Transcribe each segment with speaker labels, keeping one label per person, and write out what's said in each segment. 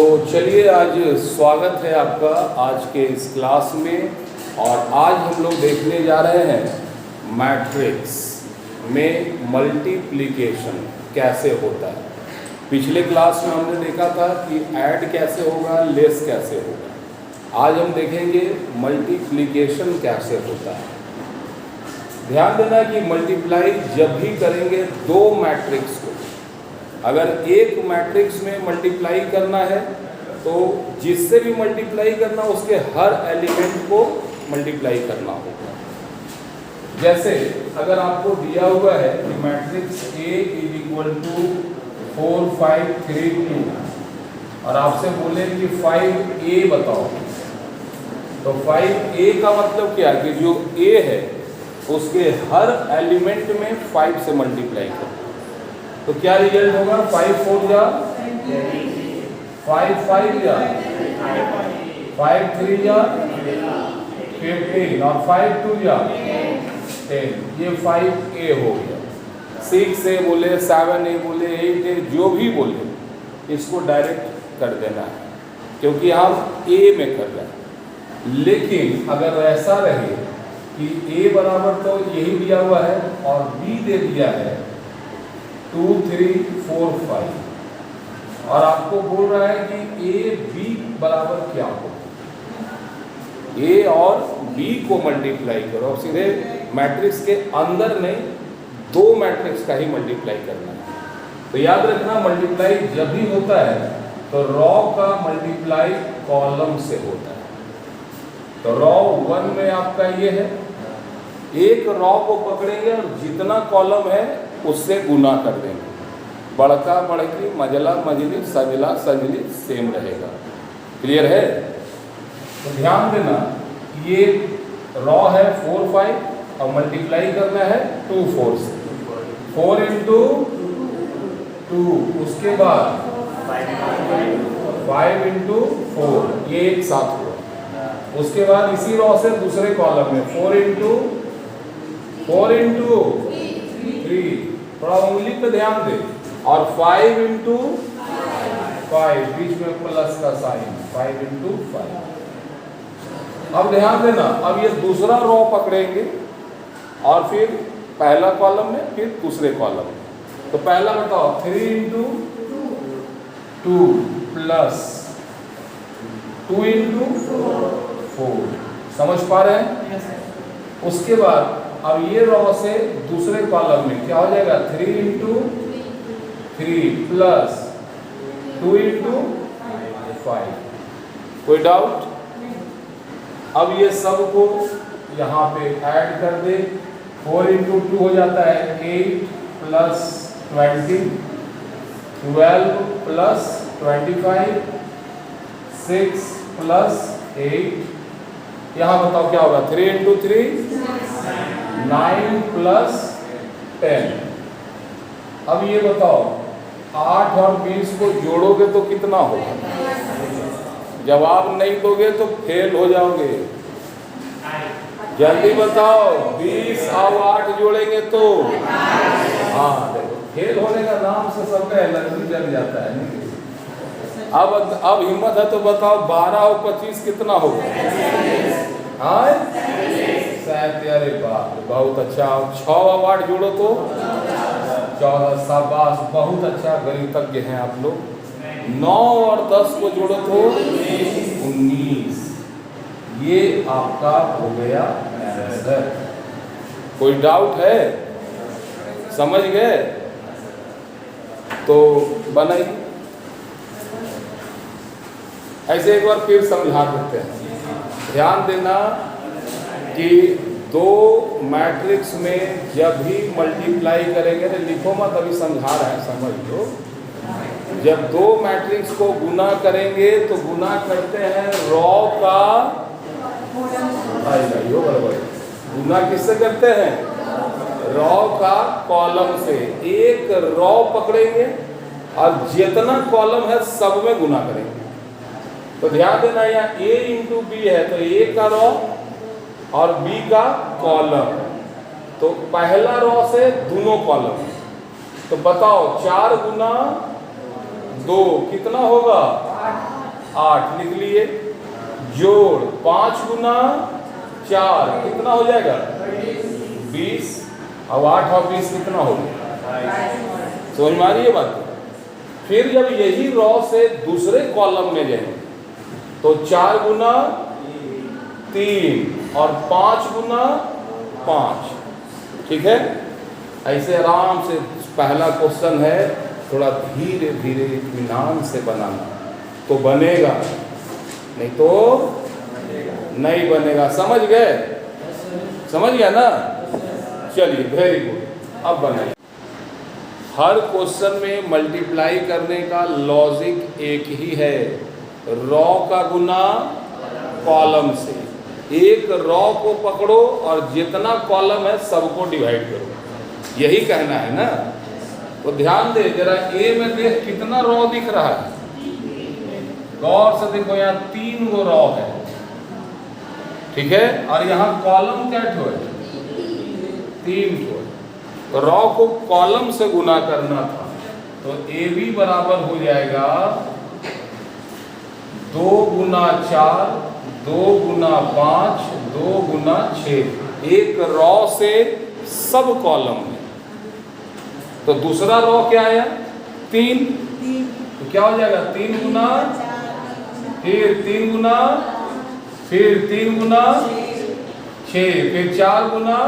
Speaker 1: चलिए आज स्वागत है आपका आज के इस क्लास में। और आज हम लोग देखने जा रहे हैं मैट्रिक्स में मल्टीप्लिकेशन कैसे होता है। पिछले क्लास में हमने देखा था कि ऐड कैसे होगा, लेस कैसे होगा। आज हम देखेंगे मल्टीप्लिकेशन कैसे होता है। ध्यान देना कि मल्टीप्लाई जब भी करेंगे दो मैट्रिक्स को, अगर एक मैट्रिक्स में मल्टीप्लाई करना है तो जिससे भी मल्टीप्लाई करना उसके हर एलिमेंट को मल्टीप्लाई करना होगा। जैसे अगर आपको दिया हुआ है कि matrix A is equal to 4 5 3 2 और आपसे बोले कि 5A बताओ, तो 5A का मतलब क्या है कि जो A है उसके हर एलिमेंट में 5 से मल्टीप्लाई करो तो क्या रिजल्ट होगा। 5 4 जा 5 5 जा 5 3 जा 15 और 5 2 जा 10। ये 5A हो गया। 6A बोले, 7A बोले, 8A जो भी बोले इसको डायरेक्ट कर देना है क्योंकि हम A में कर रहे हैं। लेकिन अगर ऐसा रहे कि A बराबर तो यही दिया हुआ है और B दे दिया है 2 3 4 5 और आपको बोल रहा है कि A B बराबर क्या हो, A और B को मल्टीप्लाई करो। और सीधे मैट्रिक्स के अंदर नहीं, दो मैट्रिक्स का ही मल्टीप्लाई करना है। तो याद रखना मल्टीप्लाई जब भी होता है तो रॉ का मल्टीप्लाई कॉलम से होता है। तो रॉ 1 में आपका ये है, एक रॉ को पकड़ेंगे और जितना कॉलम है उससे गुना कर देंगे। बड़का बड़की मजला मजली सजला सजली सेम रहेगा। क्लियर है। तो ध्यान देना ये रॉ है 4 5 और मल्टीप्लाई करना है 2 4 से। 4 इंटू 2 उसके बाद 5 इंटू 4 ये एक साथ हुआ। उसके बाद इसी रॉ से दूसरे कॉलम में 4 इंटू 3 थोड़ा उंगली पे ध्यान दे और 5 इंटू 5 बीच में प्लस का साइन 5 इंटू 5। अब ध्यान देना अब ये दूसरा रॉ पकड़ेंगे और फिर पहला कॉलम में फिर दूसरे कॉलम में। तो पहला बताओ 3 इंटू 2 प्लस 2 इंटू 4। समझ पा रहे हैं। उसके बाद अब ये रॉ से दूसरे कॉलम में क्या हो जाएगा 3 इंटू 3 प्लस 2 इंटू 5। कोई डाउट। अब ये सब को यहाँ पे ऐड कर दे। 4 इंटू 2 हो जाता है 8 प्लस 20 12 प्लस 25 6 प्लस 8। यहाँ बताओ क्या होगा 3 इंटू 3 9 प्लस 10। अब ये बताओ 8 और 20 को जोड़ोगे तो कितना होगा। जवाब नहीं दोगे तो फेल हो जाओगे। जल्दी बताओ 20 और 8 जोड़ेंगे तो हाँ देखो फेल होने का नाम से सबका एलर्जी लग जाता है। अब हिम्मत है तो बताओ 12 और 25 कितना होगा। हाँ अरे बाप बहुत अच्छा। 6 और 8 जोड़ो तो 14। शाबाश बहुत अच्छा गणितज्ञ हैं आप लोग। 9 और 10 को जोड़ो तो 19। ये आपका हो गया आंसर। कोई डाउट है। समझ गए तो बनाइए। ऐसे एक बार फिर समझा देते हैं। ध्यान देना कि दो मैट्रिक्स में जब भी मल्टीप्लाई करेंगे तो लिखो मत, अभी समझा रहे हैं समझ लो। जब दो मैट्रिक्स को गुना करेंगे तो गुना करते हैं रॉ का गुना किससे करते हैं रॉ का कॉलम से। एक रॉ पकड़ेंगे और जितना कॉलम है सब में गुना करेंगे। तो ध्यान देना यहाँ A इंटू बी है तो A का रॉ और B का कॉलम। तो पहला रॉ से दोनों कॉलम। तो बताओ 4 गुना 2 कितना होगा 8 लिख लिए, जोड़ 5 गुना 4 कितना हो जाएगा 20। अब 8 और 20 कितना हो गया, समझ में आ रही है बात। फिर जब यही रॉ से दूसरे कॉलम में जाए तो 4 गुना 3 और 5 गुना 5, ठीक है। ऐसे आराम से पहला क्वेश्चन है, थोड़ा धीरे धीरे इत्मीनान से बनाना तो बनेगा, नहीं तो नहीं बनेगा। समझ गए, समझ गया ना। चलिए वेरी गुड, अब बनाइए। हर क्वेश्चन में मल्टीप्लाई करने का लॉजिक एक ही है, रॉ का गुना कॉलम से। एक रॉ को पकड़ो और जितना कॉलम है सबको डिवाइड करो, यही कहना है ना। तो ध्यान दे जरा, ए में देख कितना रॉ दिख रहा है, गौर से देखो, यहाँ 3 गो रॉ है, ठीक है। और यहाँ कॉलम क्या ठो है, 3 ठो। तो रॉ को कॉलम से गुना करना था, तो ए बी बराबर हो जाएगा 2 गुना 4, 2 गुना 5, 2 गुना 6। एक रॉ से सब कॉलम में। तो दूसरा रॉ क्या आया 3, तो क्या हो जाएगा 3 गुना, फिर 3 गुना, फिर 3 गुना 6, फिर 4 गुना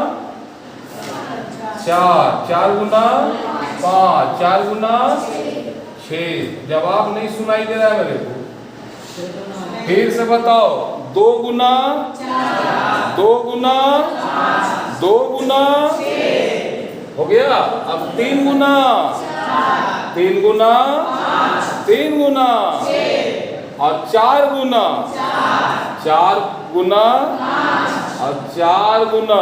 Speaker 1: 4, 4 गुना 5, 4 गुना 6। जवाब नहीं सुनाई दे रहा है मेरे को, फिर से बताओ। 2 गुना 2 गुना 2 गुना हो गया। अब 3 गुना 3 गुना 3 गुना और 4 गुना 4 गुना और 4 गुना।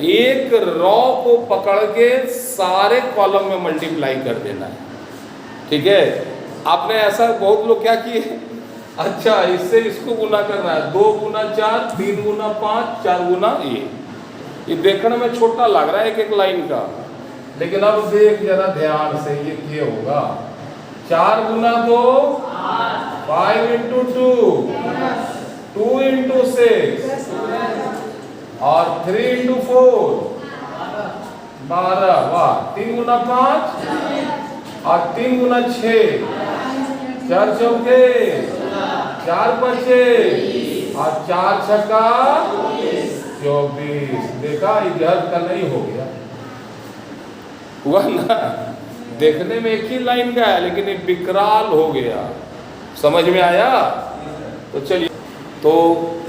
Speaker 1: एक रॉ को पकड़ के सारे कॉलम में मल्टीप्लाई कर देना है, ठीक है। आपने ऐसा बहुत लोग क्या किए, अच्छा इससे इसको गुना करना है, 2 गुना 4, 3 गुना 5, 4 गुना ये देखने में छोटा लग रहा है एक एक लाइन का, लेकिन अब देख जरा ध्यान से, ये क्या होगा। 4 गुना 2 5 इंटू 2, 2 इंटू 6 और 3 इंटू 4 12। वाह, 3 गुना 5 और 3 गुना 6, 4 चौके 4 बचे और 4 छक्का 24। देखा, इधर का नहीं हो गया, हुआ ना। देखने में एक ही लाइन का है लेकिन ये विकराल हो गया, समझ में आया। तो चलिए, तो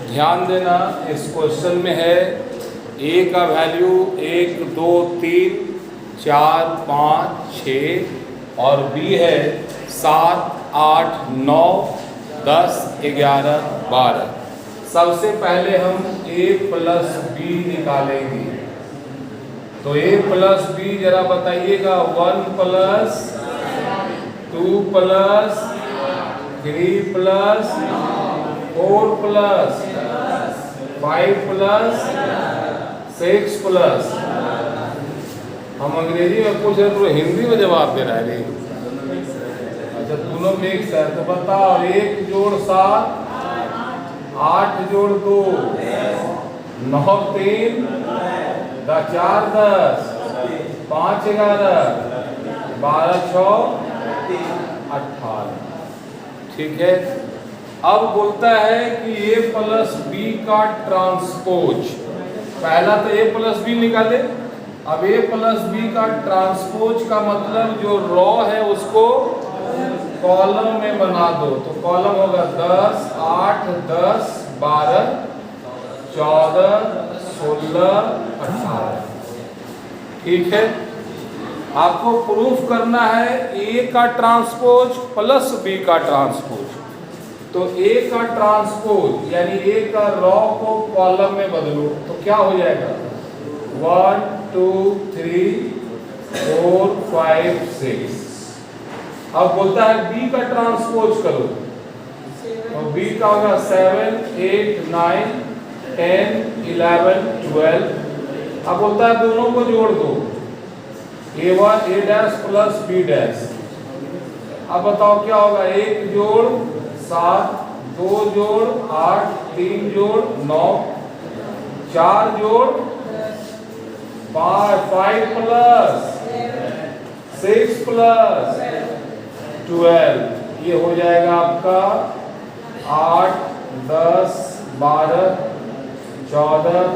Speaker 1: ध्यान देना, इस क्वेश्चन में है ए का वैल्यू 1 2 3 4 5 6 और बी है 7 8 9 10 11 12। सबसे पहले हम a प्लस बी निकालेंगे, तो a प्लस बी जरा बताइएगा। 1 plus 2 plus 3 plus 4 plus 5 plus 6 plus. हम अंग्रेजी में पूछ रहे तो हिंदी में जवाब दे रहा है। अच्छा, दोनों मिक्स है, तो बताओ। 1 जोड़ 7, 8 जोड़ 2 9 3 4 10 5 11 12 6 18, ठीक है। अब बोलता है कि a प्लस बी का ट्रांसपोज। पहला तो a प्लस बी निकाले, अब a प्लस बी का ट्रांसपोज का मतलब जो रॉ है उसको कॉलम में बना दो। तो कॉलम होगा 10 8 10 12 14 16 18, ठीक है। आपको प्रूफ करना है ए का ट्रांसपोज प्लस बी का ट्रांसपोज। तो ए का ट्रांसपोज यानी ए का रॉ को कॉलम में बदलो, तो क्या हो जाएगा 1 2 3 4 5 6। अब बोलता है बी का ट्रांसपोज करो, तो बी का होगा 7 8 9 10 11 12। अब बोलता है दोनों को जोड़ दो, a1 a dash plus b dash. अब बताओ क्या होगा, 1 जोड़ 7, 2 जोड़ 8, 3 जोड़ 9, 4 जोड़ 5 प्लस 6 प्लस 12, ये हो जाएगा आपका 8, 10, 12, 14,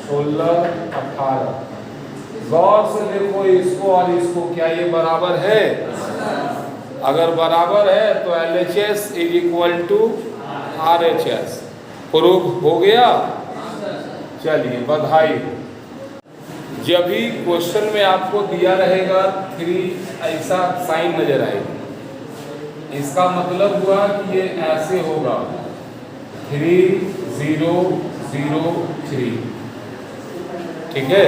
Speaker 1: 16, 18। गौर से देखो इसको और इसको, क्या ये बराबर है? अगर बराबर है तो LHS is equal to RHS। Proof हो गया। चलिए बधाई। जब भी क्वेश्चन में आपको दिया रहेगा 3 ऐसा साइन नजर आएगा, इसका मतलब हुआ कि ये ऐसे होगा 3 0 0 3, ठीक है।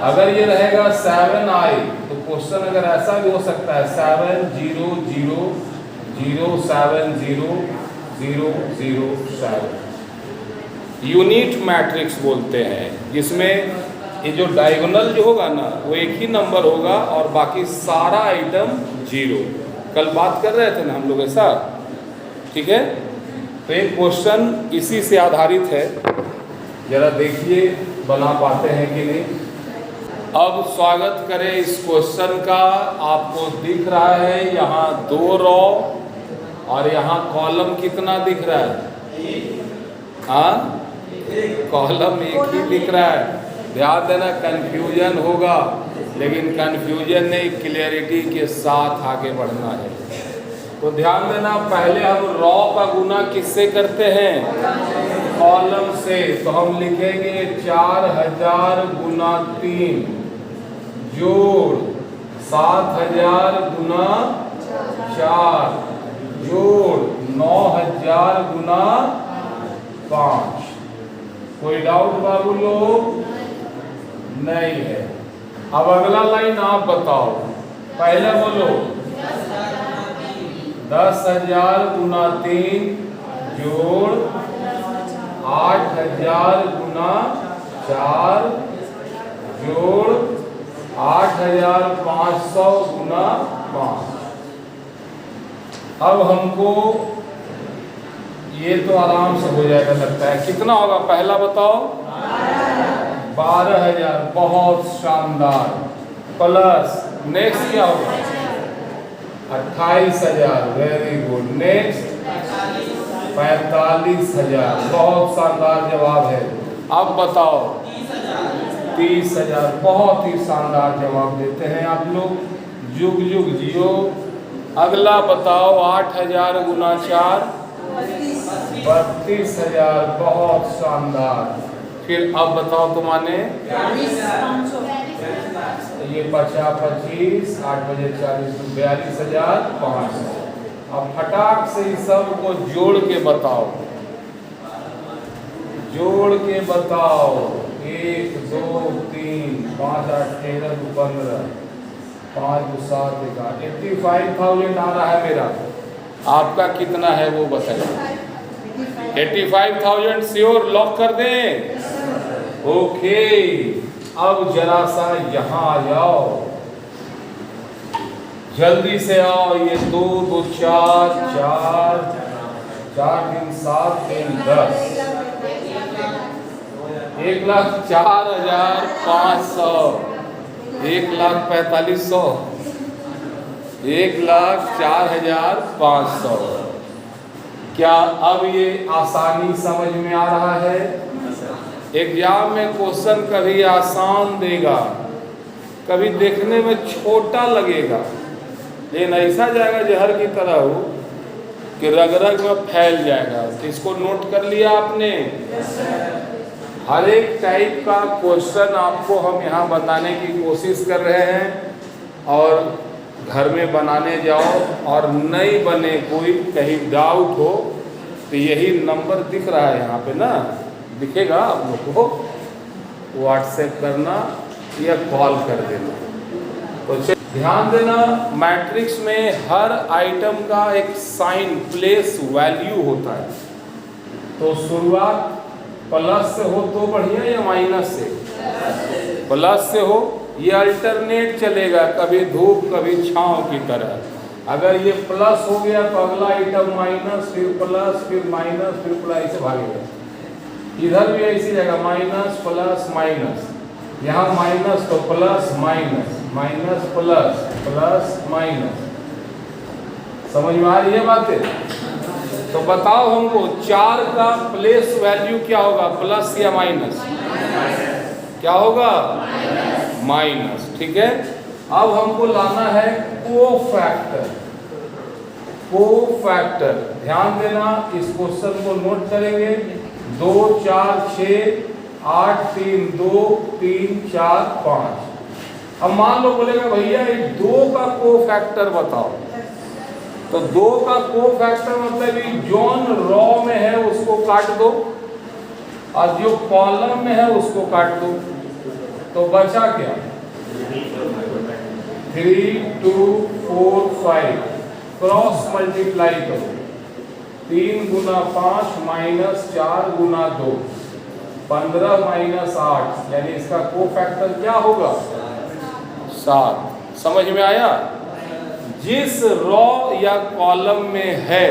Speaker 1: अगर ये रहेगा 7i तो क्वेश्चन अगर ऐसा भी हो सकता है 7 0 0 0 7 0 0 0 7। यूनिट मैट्रिक्स बोलते हैं, जिसमें ये जो डायगोनल जो होगा ना वो एक ही नंबर होगा और बाकी सारा आइटम 0। कल बात कर रहे थे ना हम लोग ऐसा, ठीक है। तो एक क्वेश्चन इसी से आधारित है, जरा देखिए बना पाते हैं कि नहीं। अब स्वागत करें इस क्वेश्चन का। आपको दिख रहा है यहाँ 2 रो और यहाँ कॉलम कितना दिख रहा है? हाँ, कॉलम एक ही दिख रहा है। ध्यान देना, कंफ्यूजन होगा, लेकिन कंफ्यूजन नहीं, क्लियरिटी के साथ आगे बढ़ना है। तो ध्यान देना, पहले हम रो का गुना किससे करते हैं? कॉलम से। तो हम लिखेंगे 4000 गुना 3 जोड़ 7000 गुना 4 जोड़ 9000 गुना 5। कोई डाउट बाबू लोग? नहीं है। अब अगला लाइन आप बताओ, पहले बोलो 10,000 गुना 3 जोड़ 8,000 गुना 4 जोड़ 8,500 गुना 5। अब हमको ये तो आराम से हो जाएगा लगता है। कितना होगा पहला बताओ? 12,000, बहुत शानदार। प्लस नेक्स्ट क्या होगा? 28,000, वेरी गुड। नेक्स्ट 45,000, बहुत शानदार जवाब है। अब बताओ 30,000, बहुत ही शानदार जवाब देते हैं आप लोग, जुग जुग जियो। अगला बताओ 8,000 गुना 4 32,000, बहुत शानदार। फिर अब बताओ तुम्हारे ये 50 25 8 बजे 40 42,500। अब फटाक से इस सब को जोड़ के बताओ, जोड़ के बताओ। 1 2 3 5 8 13 15 5 2 7 11 85,000 आ रहा है मेरा। आपका कितना है वो बताइए। 85,000 श्योर, लॉक कर दें? ओके। अब जरा सा यहाँ आ जाओ, जल्दी से आओ। ये 2 2 4 4 4 3 7 3 10 1,04,500 1,45,000 1,04,500। क्या अब ये आसानी समझ में आ रहा है? एग्जाम में क्वेश्चन कभी आसान देगा, कभी देखने में छोटा लगेगा, लेकिन ऐसा जाएगा जहर की तरह हो कि रग रग में फैल जाएगा। तो इसको नोट कर लिया आपने? हर एक टाइप का क्वेश्चन आपको हम यहाँ बताने की कोशिश कर रहे हैं, और घर में बनाने जाओ और नहीं बने, कोई कहीं डाउट हो तो यही नंबर दिख रहा है यहाँ पे ना, दिखेगा आप लोग को, व्हाट्सएप करना या कॉल कर देना। तो ध्यान देना, मैट्रिक्स में हर आइटम का एक साइन, प्लेस वैल्यू होता है। तो शुरुआत प्लस से हो तो बढ़िया या माइनस से? प्लस से हो, ये अल्टरनेट चलेगा, कभी धूप कभी छांव की तरह। अगर ये प्लस हो गया तो अगला आइटम माइनस, फिर प्लस, फिर माइनस, फिर प्लस, ऐसे भागेगा। इधर भी ऐसी जगह माइनस प्लस माइनस, यहाँ माइनस तो plus minus, minus plus, plus minus. समझ में आ रही है बातें? तो बताओ हमको 4 का प्लेस वैल्यू क्या होगा, प्लस या माइनस? क्या होगा? माइनस। ठीक है, अब हमको लाना है कोफैक्टर। कोफैक्टर ध्यान देना, इस क्वेश्चन को नोट करेंगे। 2 4 6 8 3 2 3 4 5। अब मान लो बोलेगा भैया 2 का कोफैक्टर बताओ, तो 2 का कोफैक्टर मतलब जोन रो में है उसको काट दो और जो कॉलम में है उसको काट दो, तो बचा क्या? 3 2 4 5 क्रॉस मल्टीप्लाई करो। 3 गुना 5 माइनस 4 गुना 2, 15 माइनस 8, यानी इसका कोफैक्टर क्या होगा? 7। समझ में आया? जिस रो या कॉलम में है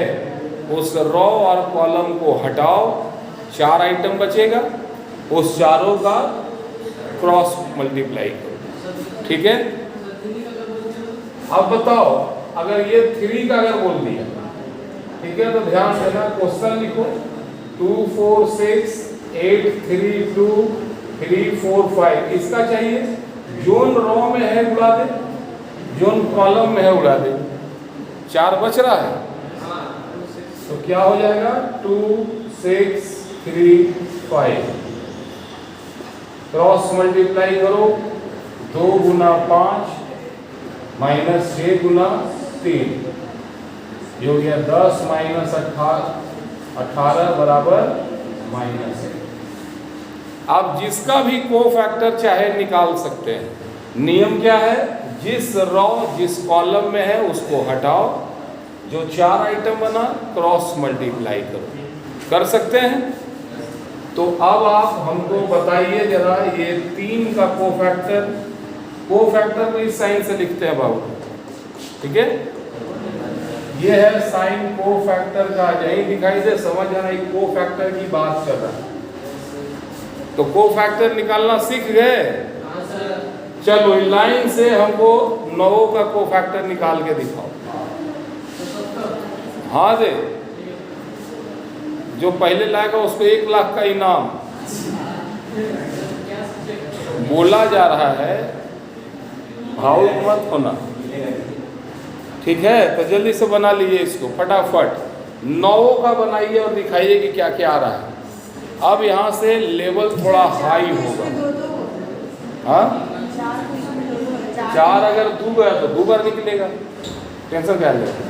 Speaker 1: उस रो और कॉलम को हटाओ, 4 आइटम बचेगा, उस चारों का क्रॉस मल्टीप्लाई करो। ठीक है, अब बताओ अगर ये 3 का अगर बोल दिया, ठीक है, तो ध्यान देना, क्वेश्चन लिखो 2 4 6 8 3 2 3 4 5। इसका चाहिए जोन रो में है उड़ा दे, जोन कॉलम में है उड़ा दे। 4 बच रहा है, तो क्या हो जाएगा? 2 6 3 5 क्रॉस मल्टीप्लाई करो। 2 गुना 5 माइनस 6 गुना 3, ये हो गया 10 माइनस 18 बराबर माइनस 1। आप जिसका भी कोफैक्टर चाहे निकाल सकते हैं। नियम क्या है? जिस रो जिस कॉलम में है उसको हटाओ, जो 4 आइटम बना क्रॉस मल्टीप्लाई करो। कर सकते हैं? तो अब आप हमको बताइए जरा, ये 3 का कोफैक्टर, कोफैक्टर को इस साइन से लिखते हैं बाबू। ठीक है, ये है साइन कोफैक्टर का, यही दिखाई दे, समझ आना एक कोफैक्टर की बात कर रहा है। तो कोफैक्टर निकालना सीख गए? चलो लाइन से हमको 9 का कोफैक्टर निकाल के दिखाओ। हाँ दे, जो पहले लाएगा उसको 1 लाख का इनाम बोला जा रहा है, भावुक मत होना। ठीक है, तो जल्दी से बना लीजिए इसको फटाफट। 9 का बनाइए और दिखाइए कि क्या क्या आ रहा है। अब यहाँ से लेवल थोड़ा हाई होगा। हाँ, 4 अगर 2 गया तो 2 बार निकलेगा, टेंशन क्या लेगा।